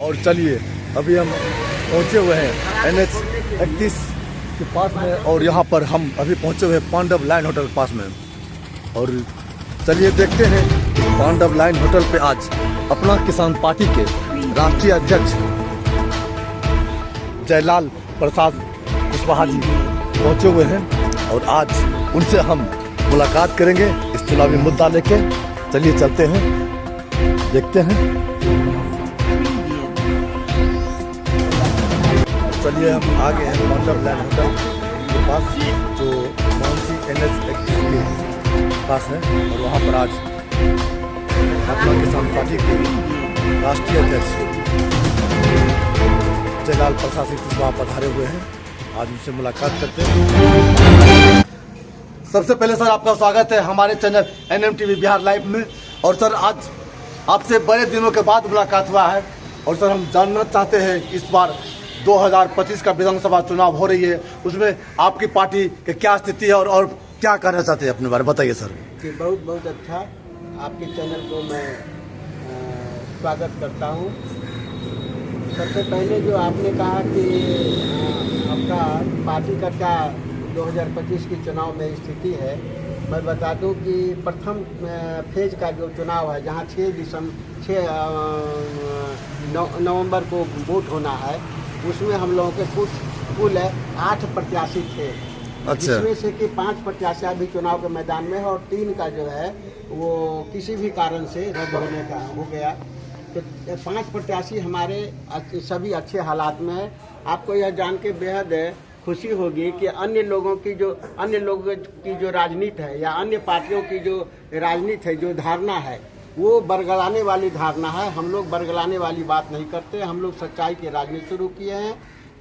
और चलिए अभी हम पहुंचे हुए हैं NH 31 के पास में और यहाँ पर हम अभी पहुंचे हुए हैं पांडव लाइन होटल के पास में। और चलिए देखते हैं पांडव लाइन होटल पे आज अपना किसान पार्टी के राष्ट्रीय अध्यक्ष जयलाल प्रसाद कुशवाहा जी पहुंचे हुए हैं और आज उनसे हम मुलाकात करेंगे इस चुनावी मुद्दा लेके। चलिए चलते हैं, देखते हैं। चलिए हम आगे हैं पांडव लाइन होटल के पास जो मानसी NH 31 के पास है और वहाँ पर आज अपना किसान पार्टी के राष्ट्रीय अध्यक्ष जयलाल प्रसाद सिंह कुशवाहा पधारे हुए हैं। आज उनसे मुलाकात करते हैं। सबसे पहले सर आपका स्वागत है हमारे चैनल NMTV बिहार लाइव में। और सर आज आपसे बड़े दिनों के बाद मुलाकात हुआ है और सर हम जानना चाहते हैं इस बार 2025 का विधानसभा चुनाव हो रही है, उसमें आपकी पार्टी की क्या स्थिति है और क्या कहना चाहते हैं अपने बारे में बताइए सर। बहुत बहुत अच्छा, आपके चैनल को मैं स्वागत करता हूँ। सबसे पहले जो आपने कहा कि आपका पार्टी का क्या 2025 की चुनाव में स्थिति है, मैं बता दूं कि प्रथम फेज का जो चुनाव है जहां 6 नवंबर को वोट होना है, उसमें हम लोगों के कुल 8 प्रत्याशी थे। अच्छा। जिसमें से कि 5 प्रत्याशी अभी चुनाव के मैदान में है और 3 का जो है वो किसी भी कारण से रद्द होने का हो गया। तो 5 प्रत्याशी हमारे सभी अच्छे हालात में है। आपको यह जान के बेहद खुशी होगी कि अन्य लोगों की जो राजनीति है या अन्य पार्टियों की जो राजनीति है, जो धारणा है, वो बरगलाने वाली धारणा है। हम लोग बरगलाने वाली बात नहीं करते। हम लोग सच्चाई की राजनीति शुरू किए हैं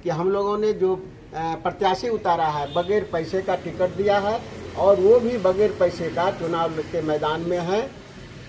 कि हम लोगों ने जो प्रत्याशी उतारा है बगैर पैसे का टिकट दिया है और वो भी बगैर पैसे का चुनाव के मैदान में है।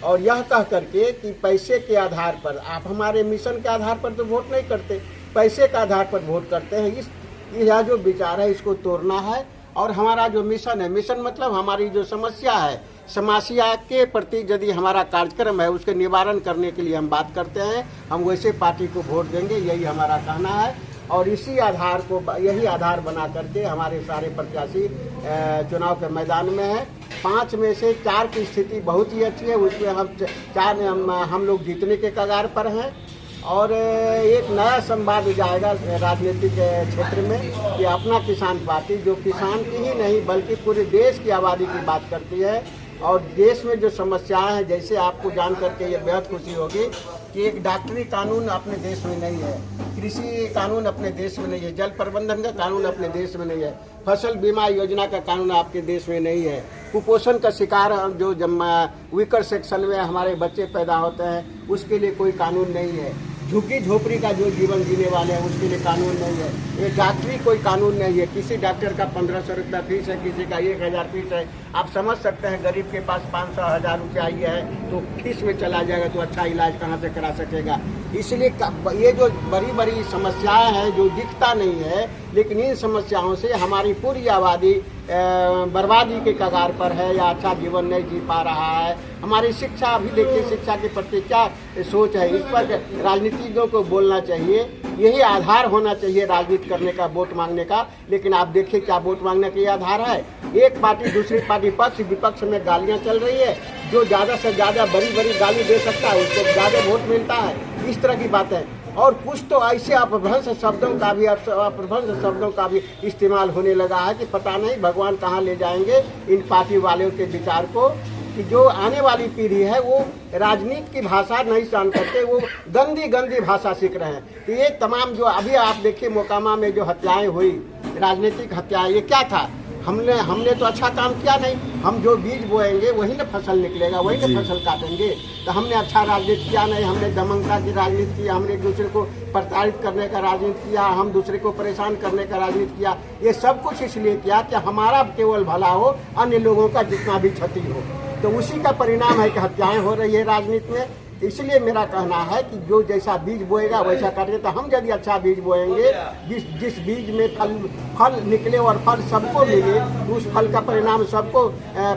और यह कह करके कि पैसे के आधार पर आप हमारे मिशन के आधार पर तो वोट नहीं करते, पैसे के आधार पर वोट करते हैं। यह जो विचार है इसको तोड़ना है। और हमारा जो मिशन है, मिशन मतलब हमारी जो समस्या है, समस्या के प्रति यदि हमारा कार्यक्रम है उसके निवारण करने के लिए हम बात करते हैं, हम वैसे पार्टी को वोट देंगे, यही हमारा कहना है। और यही आधार बना करके हमारे सारे प्रत्याशी चुनाव के मैदान में हैं। 5 में से 4 की स्थिति बहुत ही अच्छी है, उसमें हम लोग जीतने के कगार पर हैं। और एक नया संवाद जाएगा राजनीतिक क्षेत्र में कि अपना किसान पार्टी जो किसान की ही नहीं बल्कि पूरे देश की आबादी की बात करती है। और देश में जो समस्याएं हैं, जैसे आपको जान करके ये बेहद खुशी होगी कि एक डॉक्टरी कानून अपने देश में नहीं है, कृषि कानून अपने देश में नहीं है, जल प्रबंधन का कानून अपने देश में नहीं है, फसल बीमा योजना का कानून आपके देश में नहीं है, कुपोषण का शिकार जो वीकर सेक्शन में हमारे बच्चे पैदा होते हैं उसके लिए कोई कानून नहीं है, झुग्गी झोपड़ी का जो जीवन जीने वाले हैं उसके लिए कानून नहीं है, ये डॉक्टरी कोई कानून नहीं है। किसी डॉक्टर का 1500 रुपया फीस है, किसी का 1000 फीस है। आप समझ सकते हैं गरीब के पास 500-1000 रुपया ये है तो फीस में चला जाएगा तो अच्छा इलाज कहाँ से करा सकेगा। इसलिए ये जो बड़ी बड़ी समस्याएं हैं जो दिखता नहीं है, लेकिन इन समस्याओं से हमारी पूरी आबादी बर्बादी के कगार पर है या अच्छा जीवन नहीं जी पा रहा है। हमारी शिक्षा अभी देखिए, शिक्षा के प्रति क्या सोच है, इस पर राजनीतिज्ञों को बोलना चाहिए। यही आधार होना चाहिए राजनीति करने का, वोट मांगने का। लेकिन आप देखिए क्या वोट मांगने का ये आधार है, एक पार्टी दूसरी पार्टी पक्ष विपक्ष में गालियां चल रही है, जो ज़्यादा से ज़्यादा बड़ी गाली दे सकता है उसको ज़्यादा वोट मिलता है, इस तरह की बात है। और कुछ तो ऐसे अपभ्रंश शब्दों का भी इस्तेमाल होने लगा है कि पता नहीं भगवान कहाँ ले जाएंगे इन पार्टी वालों के विचार को, कि जो आने वाली पीढ़ी है वो राजनीति की भाषा नहीं जान करते, वो गंदी भाषा सीख रहे हैं। तो ये तमाम जो अभी आप देखिए मोकामा में जो हत्याएं हुई, राजनीतिक हत्याएं, ये क्या था? हमने तो अच्छा काम किया नहीं। हम जो बीज बोएंगे वही ना फसल निकलेगा, वही ना फसल काटेंगे। तो हमने अच्छा राजनीति किया नहीं, हमने दमनता की राजनीति की, हमने एक दूसरे को प्रताड़ित करने का राजनीति किया, हम दूसरे को परेशान करने का राजनीति किया। ये सब कुछ इसलिए किया कि हमारा केवल भला हो, अन्य लोगों का जितना भी क्षति हो। तो उसी का परिणाम है कि हत्याएं हो रही है राजनीति में। इसलिए मेरा कहना है कि जो जैसा बीज बोएगा वैसा काटेगा। तो हम यदि अच्छा बीज बोएंगे, जिस बीज में फल निकले और फल सबको मिले, उस फल का परिणाम सबको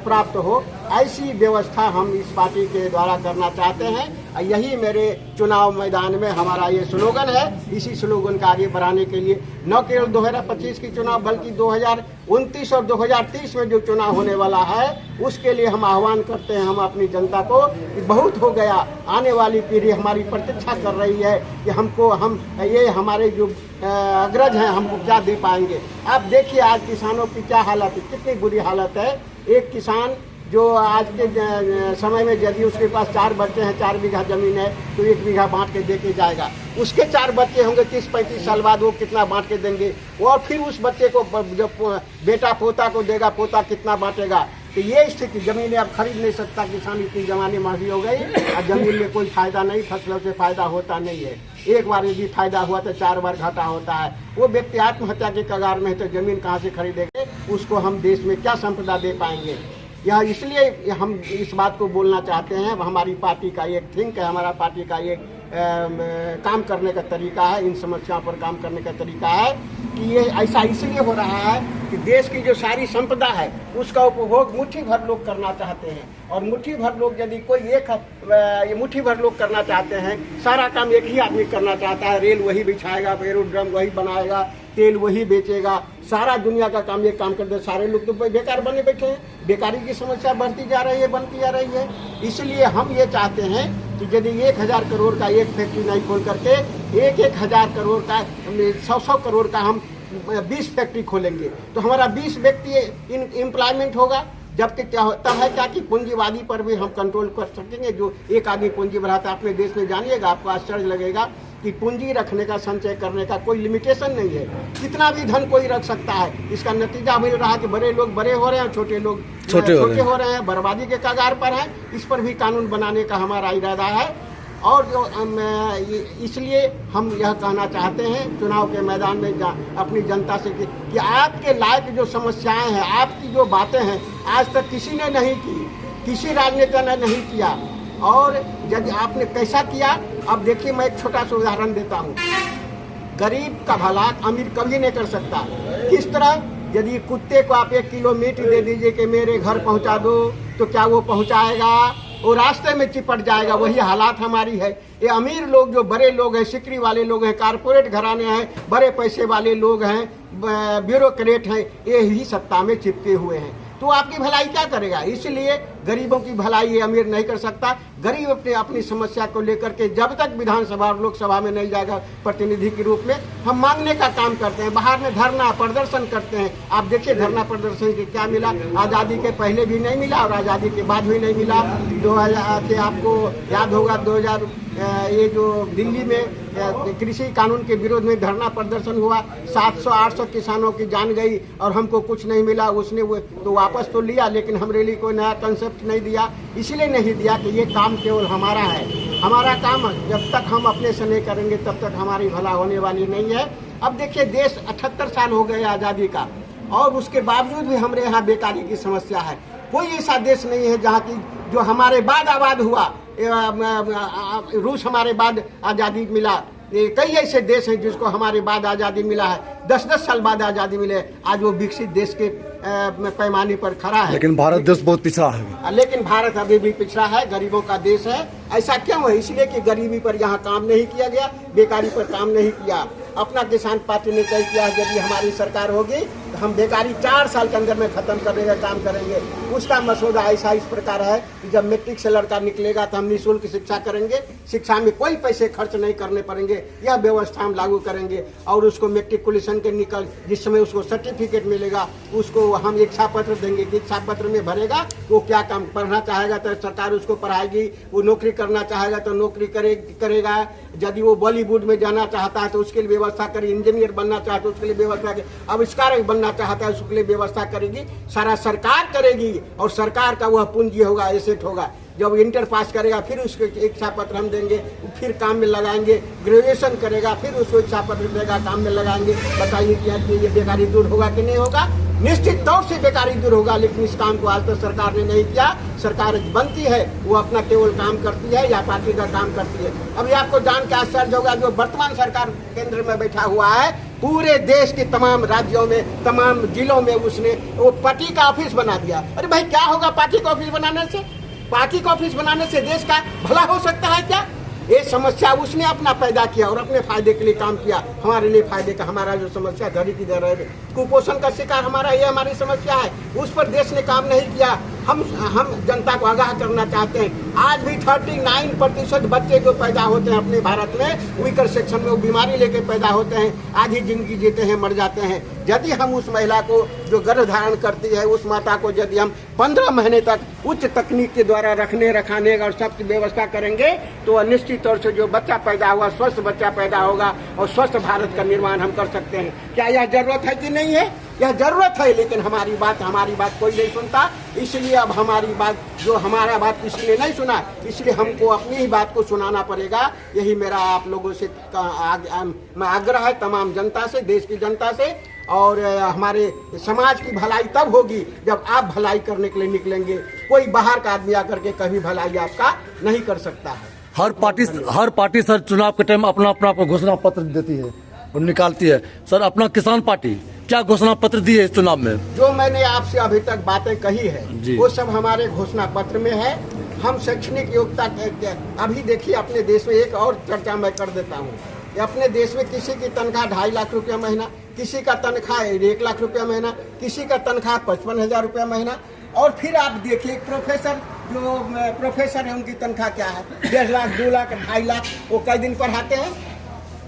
प्राप्त हो, ऐसी व्यवस्था हम इस पार्टी के द्वारा करना चाहते हैं। यही मेरे चुनाव मैदान में हमारा ये स्लोगन है। इसी स्लोगन का आगे बढ़ाने के लिए न केवल 2025 की चुनाव बल्कि 2029 और 2030 में जो चुनाव होने वाला है उसके लिए हम आह्वान करते हैं हम अपनी जनता को कि बहुत हो गया, आने वाली पीढ़ी हमारी प्रतीक्षा कर रही है कि हम ये हमारे जो अग्रज हैं हमको क्या दे पाएंगे। आप देखिए आज किसानों की क्या हालत है, कितनी बुरी हालत है। एक किसान जो आज के समय में यदि उसके पास 4 बच्चे हैं, 4 बीघा जमीन है तो 1 बीघा बांट के दे के जाएगा। उसके 4 बच्चे होंगे, 30-35 साल बाद वो कितना बांट के देंगे, और फिर उस बच्चे को जब बेटा पोता को देगा, पोता कितना बांटेगा। तो ये स्थिति, जमीनें अब खरीद नहीं सकता किसान, इतनी जमाने महंगी हो गई और जमीन में कोई फायदा नहीं, फसलों से फायदा होता नहीं है। एक बार यदि फायदा हुआ तो 4 बार घाटा होता है। वो व्यक्ति आत्महत्या के कगार में है तो जमीन कहाँ से खरीदेंगे, उसको हम देश में क्या संपदा दे पाएंगे। यह इसलिए हम इस बात को बोलना चाहते हैं, हमारी पार्टी का एक थिंक है, हमारा पार्टी का एक काम करने का तरीका है, इन समस्याओं पर काम करने का तरीका है कि ये ऐसा इसलिए हो रहा है कि देश की जो सारी संपदा है उसका उपभोग मुट्ठी भर लोग करना चाहते हैं। और मुट्ठी भर लोग यदि कोई ये मुट्ठी भर लोग करना चाहते हैं, सारा काम एक ही आदमी करना चाहता है, रेल वही बिछाएगा, एरोड्रम वही बनाएगा, तेल वही बेचेगा, सारा दुनिया का काम ये काम करते, सारे लोग तो बेकार बने बैठे हैं। बेकारी की समस्या बढ़ती जा रही है, बनती जा रही है। इसलिए हम ये चाहते हैं कि यदि 1000 करोड़ का एक फैक्ट्री नहीं खोल करके 1,000 करोड़ का 100 करोड़ का हम 20 फैक्ट्री खोलेंगे तो हमारा 20 व्यक्ति एम्प्लॉयमेंट होगा। जबकि क्या होता है क्या कि पूंजीवादी पर भी हम कंट्रोल कर सकेंगे, जो एक आदमी पूंजी बढ़ाता है। अपने देश में जानिएगा, आपको आश्चर्य लगेगा कि पूंजी रखने का, संचय करने का कोई लिमिटेशन नहीं है, कितना भी धन कोई रख सकता है। इसका नतीजा मिल रहा है कि बड़े लोग बड़े हो रहे हैं, छोटे लोग छोटे हो रहे हैं, बर्बादी के कगार पर हैं। इस पर भी कानून बनाने का हमारा इरादा है। और जो इसलिए हम यह कहना चाहते हैं चुनाव के मैदान में अपनी जनता से कि आपके लायक जो समस्याएं हैं, आपकी जो बातें हैं, आज तक किसी ने नहीं की, किसी राजनेता ने नहीं किया। और यदि आपने कैसा किया, अब देखिए मैं एक छोटा सा उदाहरण देता हूँ। गरीब का भला अमीर कभी नहीं कर सकता। किस तरह, यदि कुत्ते को आप 1 किलो मीट दे दीजिए कि मेरे घर पहुँचा दो, तो क्या वो पहुँचाएगा? वो रास्ते में चिपट जाएगा। वही हालात हमारी है। ये अमीर लोग, जो बड़े लोग हैं, सिकरी वाले लोग हैं, कारपोरेट घराने हैं, बड़े पैसे वाले लोग हैं, ब्यूरोक्रेट हैं, ये ही सत्ता में चिपके हुए हैं। तो आपकी भलाई क्या करेगा? इसलिए गरीबों की भलाई ये अमीर नहीं कर सकता। गरीब अपनी समस्या को लेकर के जब तक विधानसभा और लोकसभा में नहीं जाएगा प्रतिनिधि के रूप में, हम मांगने का काम करते हैं, बाहर में धरना प्रदर्शन करते हैं। आप देखिए धरना प्रदर्शन से क्या मिला, आज़ादी के पहले भी नहीं मिला और आज़ादी के बाद भी नहीं मिला। 2000 से आपको याद होगा 2000 ये जो दिल्ली में कृषि कानून के विरोध में धरना प्रदर्शन हुआ, 700-800 किसानों की जान गई और हमको कुछ नहीं मिला। उसने वो तो वापस तो लिया, लेकिन हमारे लिए कोई नया कंसेप्ट नहीं दिया। इसलिए नहीं दिया कि ये काम केवल हमारा है। हमारा काम जब तक हम अपने से नहीं करेंगे तब तक हमारी भला होने वाली नहीं है। अब देखिए देश 78 साल हो गए आज़ादी का, और उसके बावजूद भी हमारे यहाँ बेकारी की समस्या है। कोई ऐसा देश नहीं है जहाँ की जो हमारे बाद आबाद हुआ। रूस हमारे बाद आज़ादी मिला। कई ऐसे देश हैं जिसको हमारे बाद आज़ादी मिला है, 10-10 साल बाद आज़ादी मिले। आज वो विकसित देश के पैमाने पर खड़ा है। लेकिन भारत देश बहुत पिछड़ा है। लेकिन भारत अभी भी पिछड़ा है, गरीबों का देश है। ऐसा क्यों है? इसलिए कि गरीबी पर यहाँ काम नहीं किया गया, बेकारी पर काम नहीं किया। अपना किसान पार्टी ने तय किया यदि हमारी सरकार होगी तो हम बेकारी 4 साल के अंदर में खत्म करने का काम करेंगे। उसका मसौदा ऐसा इस प्रकार है कि जब मैट्रिक से लड़का निकलेगा तो हम निःशुल्क शिक्षा करेंगे, शिक्षा में कोई पैसे खर्च नहीं करने पड़ेंगे, यह व्यवस्था हम लागू करेंगे। और उसको मैट्रिकुलेशन के जिस समय उसको सर्टिफिकेट मिलेगा, उसको हम इच्छा पत्र देंगे कि इच्छा पत्र में भरेगा वो क्या काम पढ़ना चाहेगा तो सरकार उसको पढ़ाएगी, वो नौकरी करना चाहेगा तो नौकरी करेगा। यदि वो बॉलीवुड में जाना चाहता है तो उसके लिए व्यवस्था करेगी, इंजीनियर बनना चाहता है उसके लिए व्यवस्था करेगी, आविष्कारक बनना चाहता है उसके लिए व्यवस्था करेगी। सारा सरकार करेगी और सरकार का वह पूंजी होगा, एसेट होगा। जब इंटर पास करेगा फिर उसको इच्छा पत्र हम देंगे, फिर काम में लगाएंगे। ग्रेजुएशन करेगा फिर उसको इच्छा पत्र देगा, काम में लगाएंगे। बताइए कि ये बेकारी दूर होगा कि नहीं होगा? निश्चित तौर से बेकारी दूर होगा। लेकिन इस काम को आज तक सरकार ने नहीं किया। सरकार बनती है वो अपना केवल काम करती है या पार्टी का काम करती है। अभी आपको जान के आश्चर्य होगा, जो वर्तमान सरकार केंद्र में बैठा हुआ है, पूरे देश के तमाम राज्यों में, तमाम जिलों में उसने वो पार्टी का ऑफिस बना दिया। अरे भाई क्या होगा पार्टी का ऑफिस बनाने से? पार्टी का ऑफिस बनाने से देश का भला हो सकता है क्या? ये समस्या उसने अपना पैदा किया और अपने फायदे के लिए काम किया, हमारे लिए फायदे का। हमारा जो समस्या धरी की धर है, कुपोषण का शिकार हमारा, ये हमारी समस्या है, उस पर देश ने काम नहीं किया। हम जनता को आगाह करना चाहते हैं। आज भी 39% बच्चे जो पैदा होते हैं अपने भारत में वीकर सेक्शन में, वो बीमारी लेके पैदा होते हैं, आधी जिंदगी जीते हैं, मर जाते हैं। यदि हम उस महिला को जो गर्भ धारण करती है, उस माता को यदि हम 15 महीने तक उच्च तकनीक के द्वारा रखाने और सब व्यवस्था करेंगे तो निश्चित तौर से जो बच्चा पैदा हुआ स्वस्थ बच्चा पैदा होगा और स्वस्थ भारत का निर्माण हम कर सकते हैं। क्या यह जरूरत है कि नहीं है? यह जरूरत है, लेकिन हमारी बात कोई नहीं सुनता। इसलिए अब हमारी बात, जो हमारा बात किसी ने नहीं सुना, इसलिए हमको अपनी ही बात को सुनाना पड़ेगा। यही मेरा आप लोगों से आग्रह है, तमाम जनता से, देश की जनता से। और हमारे समाज की भलाई तब होगी जब आप भलाई करने के लिए निकलेंगे। कोई बाहर का आदमी आकर के कभी भलाई आपका नहीं कर सकता है। हर पार्टी सर चुनाव के टाइम अपना घोषणा पत्र देती है और निकालती है। सर अपना किसान पार्टी क्या घोषणा पत्र दी है इस चुनाव में? जो मैंने आपसे अभी तक बातें कही है वो सब हमारे घोषणा पत्र में है। हम शैक्षणिक योग्यता, अभी देखिए अपने देश में एक और चर्चा मैं कर देता हूँ। अपने देश में किसी की तनख्वाह 2.5 लाख रुपया महीना, किसी का तनख्वाह 1 लाख रुपया महीना, किसी का तनख्वाह 55,000 रुपया महीना। और फिर आप देखिए प्रोफेसर, जो प्रोफेसर है उनकी तनख्वाह क्या है? 1.5 लाख, 2 लाख, 2.5 लाख। वो कई दिन पढ़ाते हैं।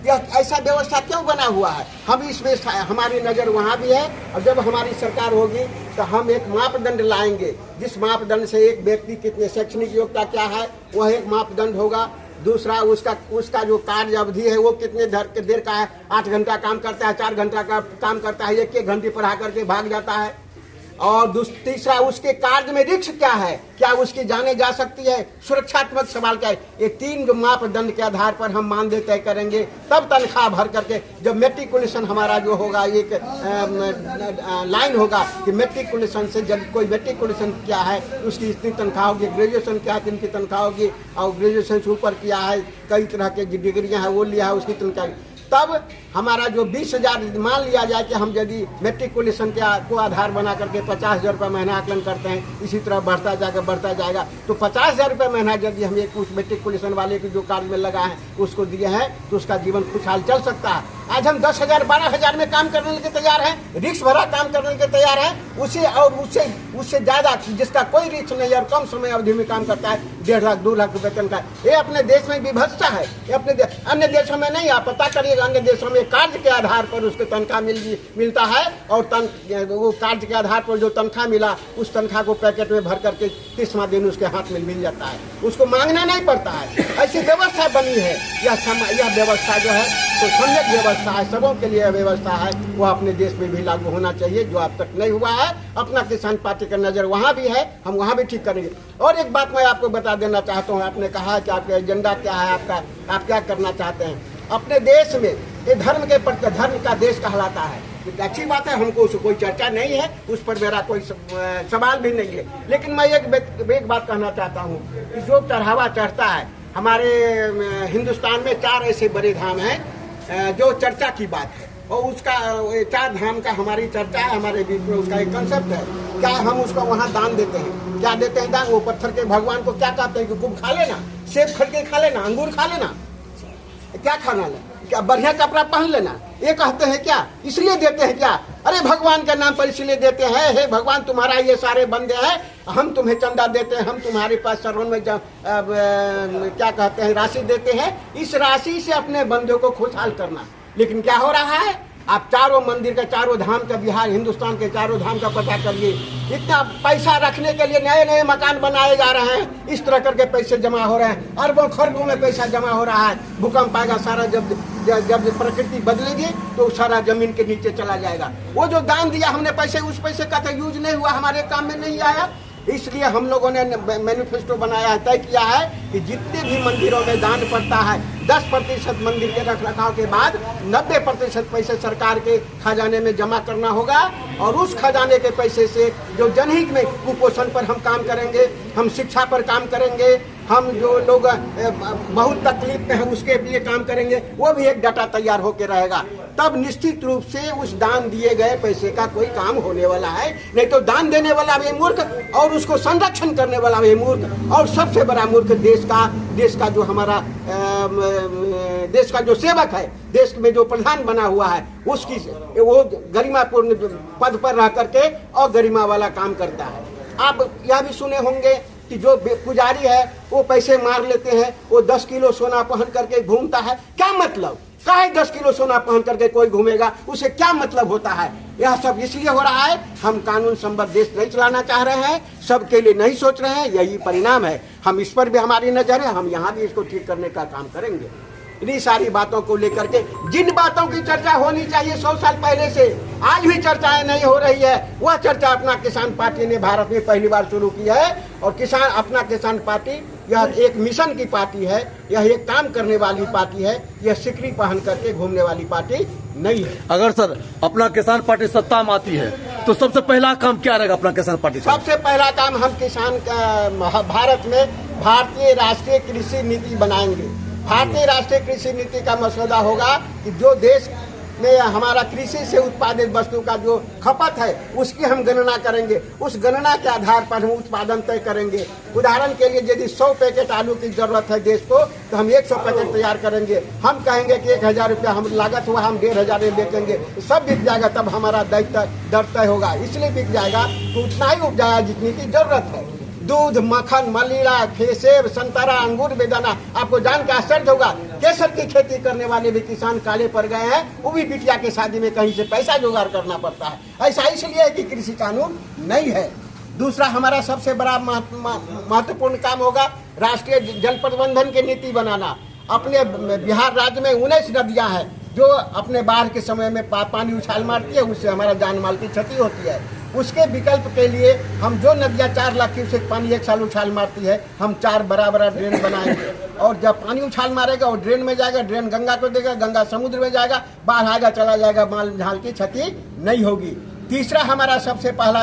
यह ऐसा व्यवस्था क्यों बना हुआ है? हम इसमें हमारी नज़र वहाँ भी है। और जब हमारी सरकार होगी तो हम एक मापदंड लाएंगे, जिस मापदंड से एक व्यक्ति कितने शैक्षणिक योग्यता क्या है वह एक मापदंड होगा। दूसरा उसका जो कार्य अवधि है वो कितने देर का है। 8 घंटा काम करता है, 4 घंटा का काम करता है, 1 घंटे पढ़ा करके भाग जाता है। और तीसरा उसके कार्य में रिस्क क्या है, क्या उसकी जाने जा सकती है, सुरक्षात्मक सवाल क्या है। ये 3 जो मापदंड के आधार पर हम मानदेय तय करेंगे, तब तनख्वाह भर करके जब मेट्रिकुलेशन हमारा जो होगा, एक लाइन होगा कि मेट्रिकुलेशन से जब कोई मेट्रिकुलेशन किया है उसकी इतनी तनख्वाह होगी, ग्रेजुएशन किया है तो इनकी तनख्वाह होगी, और ग्रेजुएशन से ऊपर किया है, कई तरह के डिग्रियाँ हैं वो लिया है, उसकी तनख्वाह। तब हमारा जो 20,000 मान लिया जाए कि हम यदि मेट्रिकुलेशन को आधार बना करके 50,000 रुपये महीना आकलन करते हैं, इसी तरह बढ़ता जाएगा तो 50,000 रुपये महीना यदि हम एक उस मेट्रिकुलेशन वाले के जो कार्य में लगा है उसको दिए हैं तो उसका जीवन खुशहाल चल सकता है। आज हम 10,000 12,000 में काम करने के तैयार हैं, रिस्क भरा काम करने के तैयार हैं। उसे और उससे ज़्यादा जिसका कोई रिस्क नहीं और कम समय अवधि में काम करता है 1.5 लाख 2 लाख रुपये तनख्वाह। ये अपने देश में विभत्सता है, ये अपने अन्य देशों में नहीं। आप पता करिएगा अन्य देशों में कार्य के आधार पर उसको तनख्वाह मिलता है, और वो कार्य के आधार पर जो तनख्वाह मिला उस तनख्वाह को पैकेट में भर करके 30वां दिन उसके हाथ में मिल जाता है, उसको मांगना नहीं पड़ता है। ऐसी व्यवस्था बनी है। यह व्यवस्था जो है तो सम्यक व्यवस्था है, सबों के लिए व्यवस्था है, वो अपने देश में भी लागू होना चाहिए, जो अब तक नहीं हुआ है। अपना किसान पार्टी का नज़र वहाँ भी है, हम वहाँ भी ठीक करेंगे। और एक बात मैं आपको बता देना चाहता हूँ, आपने कहा कि आपका एजेंडा क्या है, आप क्या करना चाहते हैं अपने देश में। ये धर्म के प्रति, धर्म का देश कहलाता है, अच्छी बात है, हमको उससे कोई चर्चा नहीं है, उस पर मेरा कोई सवाल भी नहीं है। लेकिन मैं एक बात कहना चाहता हूँ कि जो चढ़ावा चढ़ता है हमारे हिंदुस्तान में 4 ऐसे बड़े धाम हैं जो चर्चा की बात है, और उसका 4 धाम का हमारी चर्चा है, हमारे बीच में उसका एक कंसेप्ट है। क्या हम उसको वहाँ दान देते हैं? क्या देते हैं दान? वो पत्थर के भगवान को क्या कहते हैं कि गुड़ खा लेना, सेब खरीद के खा लेना, अंगूर खा लेना, क्या खाना ले, क्या बढ़िया कपड़ा पहन लेना, ये कहते हैं क्या? इसलिए देते हैं क्या? अरे भगवान के नाम पर इसलिए देते हैं, हे भगवान तुम्हारा ये सारे बंदे हैं, हम तुम्हें चंदा देते हैं, हम तुम्हारे पास श्रवण में क्या कहते हैं राशि देते हैं, इस राशि से अपने बंदों को खुशहाल करना। लेकिन क्या हो रहा है? आप चारों मंदिर का, चारों धाम का, बिहार हिंदुस्तान के चारों धाम का पता करिए, इतना पैसा रखने के लिए नए नए मकान बनाए जा रहे हैं, इस तरह करके पैसे जमा हो रहे हैं, अरबों खरबों में पैसा जमा हो रहा है। भूकंप आएगा, सारा जब प्रकृति बदलेगी तो सारा जमीन के नीचे चला जाएगा। वो जो दान दिया हमने पैसे, उस पैसे का तो यूज नहीं हुआ, हमारे काम में नहीं आया। इसलिए हम लोगों ने मैनिफेस्टो बनाया है, तय किया है कि जितने भी मंदिरों में दान पड़ता है 10% मंदिर के रखरखाव के बाद 90% पैसे सरकार के खजाने में जमा करना होगा, और उस खजाने के पैसे से जो जनहित में कुपोषण पर हम काम करेंगे, हम शिक्षा पर काम करेंगे, हम जो लोग बहुत तकलीफ में हैं उसके लिए काम करेंगे, वो भी एक डाटा तैयार होकर रहेगा। तब निश्चित रूप से उस दान दिए गए पैसे का कोई काम होने वाला है। नहीं तो दान देने वाला भी मूर्ख और उसको संरक्षण करने वाला भी मूर्ख, और सबसे बड़ा मूर्ख देश का जो हमारा देश का जो सेवक है, देश में जो प्रधान बना हुआ है, उसकी वो गरिमापूर्ण पद पर रह करके और गरिमा वाला काम करता है। आप यह भी सुने होंगे कि जो पुजारी है वो पैसे मार लेते हैं, वो 10 किलो सोना पहन करके घूमता है। क्या मतलब? काहे 10 किलो सोना पहन करके कोई घूमेगा? उसे क्या मतलब होता है? यह सब इसलिए हो रहा है, हम कानून संबद्ध देश नहीं चलाना चाह रहे हैं, सबके लिए नहीं सोच रहे हैं, यही परिणाम है। हम इस पर भी हमारी नजर है, हम यहाँ भी इसको ठीक करने का काम करेंगे। इन्हीं सारी बातों को लेकर के जिन बातों की चर्चा होनी चाहिए 100 साल पहले से आज भी चर्चाएं नहीं हो रही है, वह चर्चा अपना किसान पार्टी ने भारत में पहली बार शुरू की है। और अपना किसान पार्टी यह एक मिशन की पार्टी है, यह एक काम करने वाली पार्टी है, यह सिकड़ी पहन करके घूमने वाली पार्टी नहीं है। अगर सर अपना किसान पार्टी सत्ता में आती है तो सबसे पहला काम क्या रहेगा अपना किसान पार्टी का? सबसे पहला काम हम किसान का भारत में भारतीय राष्ट्रीय कृषि नीति बनाएंगे। भारतीय राष्ट्रीय कृषि नीति का मसौदा होगा कि जो देश में हमारा कृषि से उत्पादित वस्तु का जो खपत है उसकी हम गणना करेंगे। उस गणना के आधार पर हम उत्पादन तय करेंगे। उदाहरण के लिए यदि 100 पैकेट आलू की जरूरत है देश को, तो हम 100 पैकेट तैयार करेंगे। हम कहेंगे कि 1000 रुपया हम लागत हुआ, हम 1500 में बेचेंगे, सब बिक जाएगा। तब हमारा दर तय होगा। इसलिए बिक जाएगा तो उतना ही उपजाया जितनी की जरूरत है। दूध, मक्खन, मलिरा, सेब, संतरा, अंगूर, बेदाना, आपको जान के आश्चर्य होगा केसर की खेती करने वाले भी किसान काले पड़ गए हैं। वो भी बिटिया के शादी में कहीं से पैसा जुगाड़ करना पड़ता है। ऐसा इसलिए है कि कृषि कानून नहीं है। दूसरा हमारा सबसे बड़ा महत्वपूर्ण काम होगा राष्ट्रीय जल प्रबंधन की नीति बनाना। अपने बिहार राज्य में 19 नदियां हैं जो अपने बाढ़ के समय में पानी उछाल मारती है, उससे हमारा जान माल की क्षति होती है। उसके विकल्प के लिए हम जो नदियाँ 4 लाख क्यूसेक पानी एक साल उछाल मारती है, हम 4 बड़ा ड्रेन बनाएंगे। और जब पानी उछाल मारेगा वो ड्रेन में जाएगा, ड्रेन गंगा को देगा, गंगा समुद्र में जाएगा, बाढ़ आएगा चला जाएगा, माल झाल की क्षति नहीं होगी। तीसरा हमारा सबसे पहला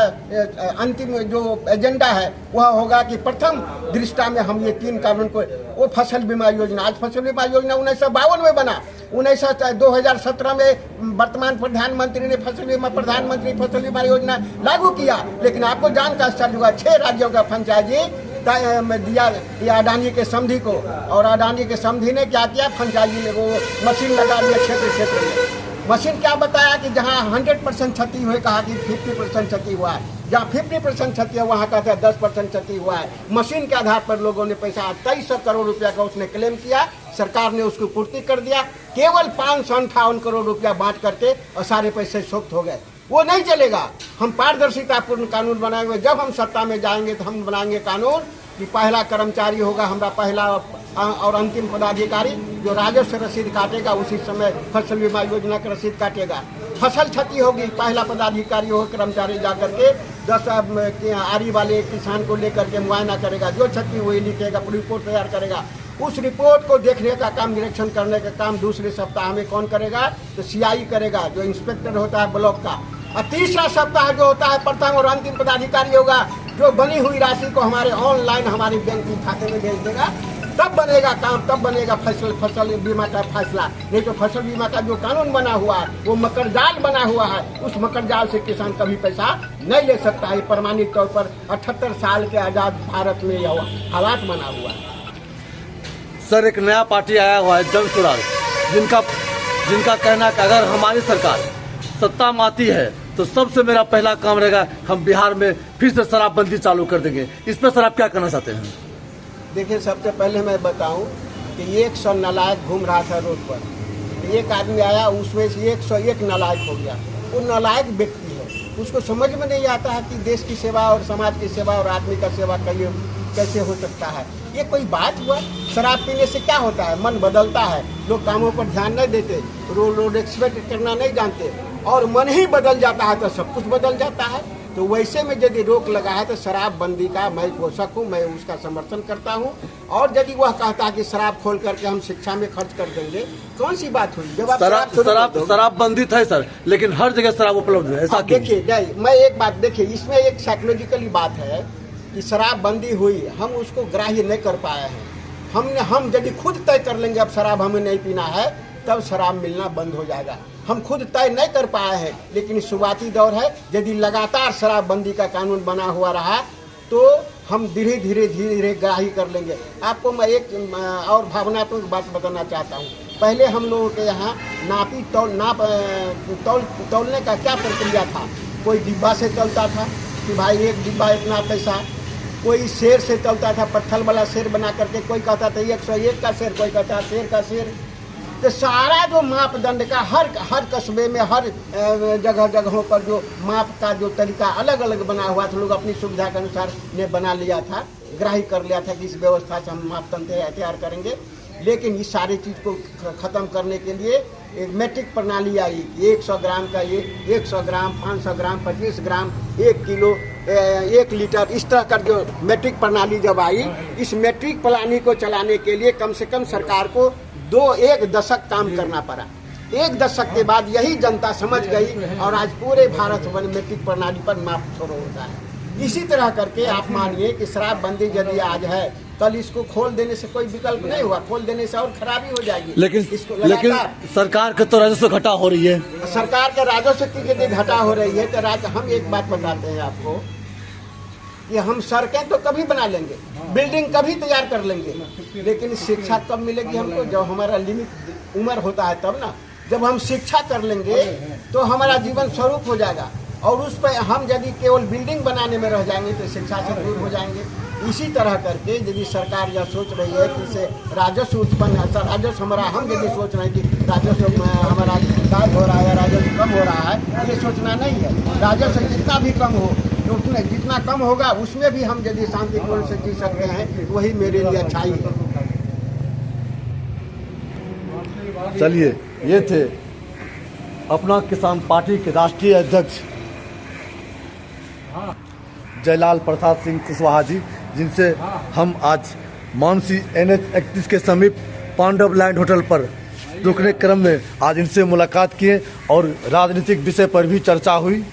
अंतिम जो एजेंडा है वह होगा कि प्रथम दृष्टा में हम ये 3 कानून को, वो फसल बीमा योजना, आज फसल बीमा योजना 1952 में बना। 2017 में वर्तमान प्रधानमंत्री ने प्रधानमंत्री फसल बीमा योजना लागू किया। लेकिन आपको जानकर आश्चर्य होगा 6 राज्यों का फ्रेंचाइजी दिया अडानी के समधी को, और अडानी के समधी ने क्या किया, फ्रेंचाइजी ने वो मशीन लगा दिया क्षेत्र में। मशीन क्या बताया कि जहाँ 100% क्षति हुई, कहा कि 50% क्षति हुआ है। जहाँ 50% क्षति है वहाँ कहते हैं 10% क्षति हुआ है। मशीन के आधार पर लोगों ने पैसा 2300 करोड़ रुपया का उसने क्लेम किया, सरकार ने उसको पूर्ति कर दिया। केवल 558 करोड़ रुपया बांट करके और सारे पैसे सुक्त हो गए। वो नहीं चलेगा। हम पारदर्शितापूर्ण कानून बनाएंगे। जब हम सत्ता में जाएंगे तो हम बनाएंगे कानून कि पहला कर्मचारी होगा हमारा, पहला और अंतिम पदाधिकारी जो राजस्व रसीद काटेगा, उसी समय फसल बीमा योजना की रसीद काटेगा। फसल क्षति होगी, पहला पदाधिकारी हो कर्मचारी जाकर के 10 आरी वाले किसान को लेकर के मुआयना करेगा, जो क्षति हुई लिखेगा, रिपोर्ट तैयार करेगा। उस रिपोर्ट को देखने का काम, निरीक्षण करने का काम दूसरे सप्ताह में कौन करेगा, तो CI करेगा, जो इंस्पेक्टर होता है ब्लॉक का। और तीसरा सप्ताह जो होता है प्रथम और अंतिम पदाधिकारी होगा, जो बनी हुई राशि को हमारे ऑनलाइन हमारे बैंक के खाते में भेज देगा। तब बनेगा काम, तब बनेगा फसल बीमा का फैसला। नहीं तो फसल बीमा का जो कानून बना हुआ है वो मकर जाल बना हुआ है। उस मकर जाल से किसान कभी पैसा नहीं ले सकता है। प्रमाणित तौर पर 78 साल के आजाद भारत में यह हालात बना हुआ है। सर एक नया पार्टी आया हुआ है जन सुराग, जिनका कहना है कि अगर हमारी सरकार सत्ता में आती है तो सबसे मेरा पहला काम रहेगा हम बिहार में फिर से शराबबंदी चालू कर देंगे। इस पर सर आप क्या कहना चाहते हैं? देखिए, सबसे पहले मैं बताऊं कि 100 नालायक घूम रहा था रोड पर। एक आदमी आया, उसमें से 101 नालायक हो गया। वो नालायक व्यक्ति है, उसको समझ में नहीं आता है कि देश की सेवा और समाज की सेवा और आदमी का सेवा कैसे हो सकता है। ये कोई बात हुआ? शराब पीने से क्या होता है? मन बदलता है, लोग कामों पर ध्यान नहीं देते, रोड एक्सपेक्ट करना नहीं जानते, और मन ही बदल जाता है तो सब कुछ बदल जाता है। तो वैसे में यदि रोक लगा है तो शराबबंदी का मैं पोषक हूँ, मैं उसका समर्थन करता हूँ। और यदि वह कहता है कि शराब खोल करके हम शिक्षा में खर्च कर देंगे, कौन सी बात हुई? जब आप शराबबंदी है सर, लेकिन हर जगह शराब उपलब्ध है, ऐसा देखिए, मैं एक बात देखिए, इसमें एक साइकोलॉजिकली बात है कि शराबबंदी हुई, हम उसको ग्राह्य नहीं कर पाए हैं। हम यदि खुद तय कर लेंगे अब शराब हमें नहीं पीना है, तब शराब मिलना बंद हो जाएगा। हम खुद तय नहीं कर पाए हैं, लेकिन शुरुआती दौर है। यदि लगातार शराबबंदी का कानून बना हुआ रहा तो हम धीरे धीरे ग्राही कर लेंगे। आपको मैं एक और भावनात्मक बात बताना चाहता हूँ। पहले हम लोगों के यहाँ तौलने का क्या प्रक्रिया था? कोई डिब्बा से चलता था कि भाई एक डिब्बा इतना पैसा, कोई शेर से चलता था, पत्थर वाला शेर बना करके, कोई कहता था 101 का शेर, कोई कहता शेर का शेर। तो सारा जो मापदंड का हर कस्बे में, हर जगहों पर जो माप का जो तरीका अलग अलग बना हुआ था, लोग अपनी सुविधा के अनुसार ने बना लिया था, ग्राही कर लिया था कि इस व्यवस्था से हम मापदंड तैयार करेंगे। लेकिन इस सारी चीज़ को ख़त्म करने के लिए एक मैट्रिक प्रणाली आई। 100 ग्राम का ये 100 ग्राम, 500 ग्राम, 25 ग्राम, 1 किलो, 1 लीटर, इस तरह का जो मैट्रिक प्रणाली जब आई, इस मैट्रिक प्रणाली को चलाने के लिए कम से कम सरकार को 1 दशक काम करना पड़ा। 1 दशक के बाद यही जनता समझ गई और आज पूरे भारत में मैट्रिक प्रणाली पर माप शुरू होता है। इसी तरह करके आप मानिए कि शराबबंदी यदि आज है, कल इसको खोल देने से कोई विकल्प नहीं हुआ, खोल देने से और खराबी हो जाएगी। लेकिन सरकार का तो राजस्व घटा हो रही है। सरकार का राजस्व की यदि घटा हो रही है तो हम एक बात बताते हैं आपको कि हम सड़कें तो कभी बना लेंगे, बिल्डिंग कभी तैयार कर लेंगे, लेकिन शिक्षा कब मिलेगी हमको? जब हमारा लिमिट उम्र होता है तब ना। जब हम शिक्षा कर लेंगे तो हमारा जीवन स्वरूप हो जाएगा, और उस पर हम यदि केवल बिल्डिंग बनाने में रह जाएंगे तो शिक्षा से दूर हो जाएंगे। इसी तरह करके यदि सरकार यह सोच रही है कि इसे राजस्व उत्पन्न, राजस्व हमारा, हम यदि सोच रहे हैं कि राजस्व हमारा गायब हो रहा है, राजस्व कम हो रहा है, ये सोचना नहीं है। राजस्व जितना भी कम हो, जितना कम होगा उसमें भी हम यदि शांतिपूर्ण से जी सकते हैं, वही मेरे लिए अच्छाई है। चलिए, ये थे अपना किसान पार्टी के राष्ट्रीय अध्यक्ष जयलाल प्रसाद सिंह कुशवाहा जी, जिनसे हम आज मानसी NH 31 के समीप पांडव लैंड होटल पर रुकने क्रम में आज इनसे मुलाकात किए और राजनीतिक विषय पर भी चर्चा हुई।